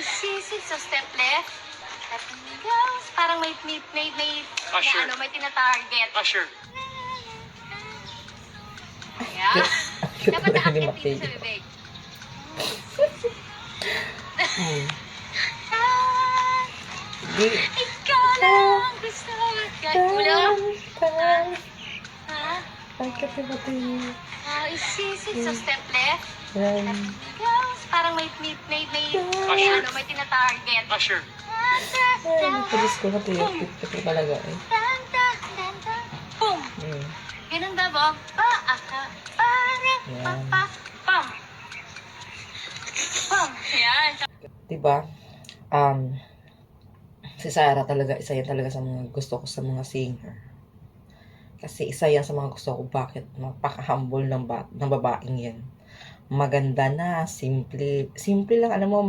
Isisig sa step left. Step goes. Parang Sure. may tinatarget. Sure. Ayan. Dapat Ni nakakit dito Mateo. sa bibig. Di. Ikaw lang gusto ko. Ulo? Ha? Bakit si Mateo? Isisig sa step left. Yan. Goes. Parang may tinatarget. Sure. Ay, napulis ko Mateo. Ito talaga eh. Boom! Ganun ba, Bob? Yan. Pam! Pam! Yan. Diba? Si Sarah talaga, isa yan talaga sa mga gusto ko sa mga singer. Kasi isa yan sa mga gusto ko. Bakit? Napaka-humble ng babaeng yan. Maganda na, simple. Simple lang, alam mo,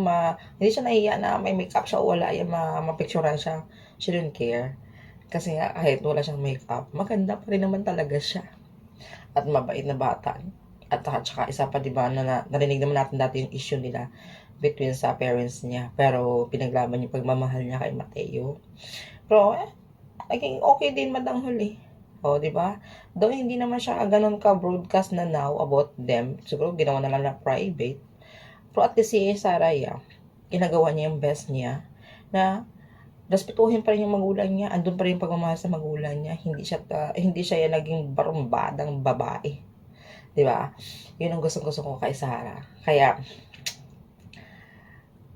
hindi siya nahiya na may makeup siya o wala yan, mapicturean siya. She don't care. Kasi nga, kahit wala siyang makeup, maganda pa rin naman talaga siya. At mabait na bata. At saka isa pa, diba, narinig naman natin dati yung issue nila between sa parents niya. Pero pinaglaban yung pagmamahal niya kay Mateo. Pero, naging okay din madang huli. O, di ba? Though hindi naman siya ganun ka-broadcast na now about them. Siguro ginawa na lang na private. Pero at least si Sarah, ginagawa niya yung best niya na respetuhin pa rin yung magulang niya. Andun pa rin yung pagmamahal sa magulang niya. Hindi siya yung naging barumbadang babae. Di ba? Yun ang gusto ko kay Sarah. Kaya,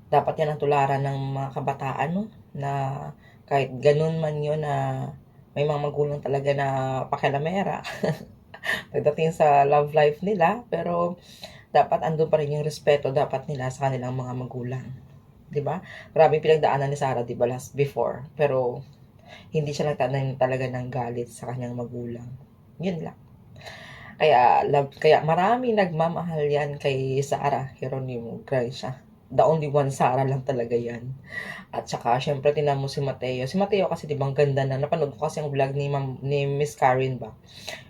dapat yan ang tularan ng mga kabataan, no? Na kahit ganun man yun na may mga magulang talaga na pakialamera pagdating sa love life nila, pero dapat andun pa rin yung respeto dapat nila sa kanilang mga magulang. 'Di ba? Grabe pinagdaanan ni Sarah, 'di ba, last before, pero hindi siya nagtanim talaga ng galit sa kanyang magulang. Yun lang. Kaya marami nagmamahal yan kay Sarah Geronimo. Grabe siya. The only one Sarah lang talaga yan. At saka, syempre, tinan mo si Mateo. Si Mateo kasi, di ba, ang ganda na. Napanood ko kasi ang vlog ni Miss Karen ba?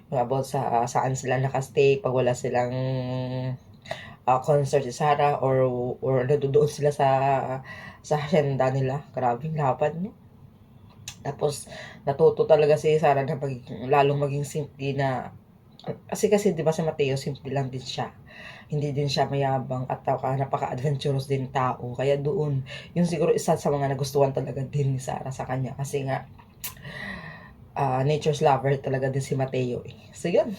Yung about saan sila nakastay pag wala silang concert si Sarah or nadudoon sila sa hacienda nila. Grabing lapad, no? Tapos, natuto talaga si Sarah na lalong maging simple na kasi di ba si Mateo simple lang din siya, hindi din siya mayabang at napaka-adventurous din tao, kaya doon yung siguro isa sa mga nagustuhan talaga din ni Sarah sa kanya kasi nga nature's lover talaga din si Mateo eh. So yun.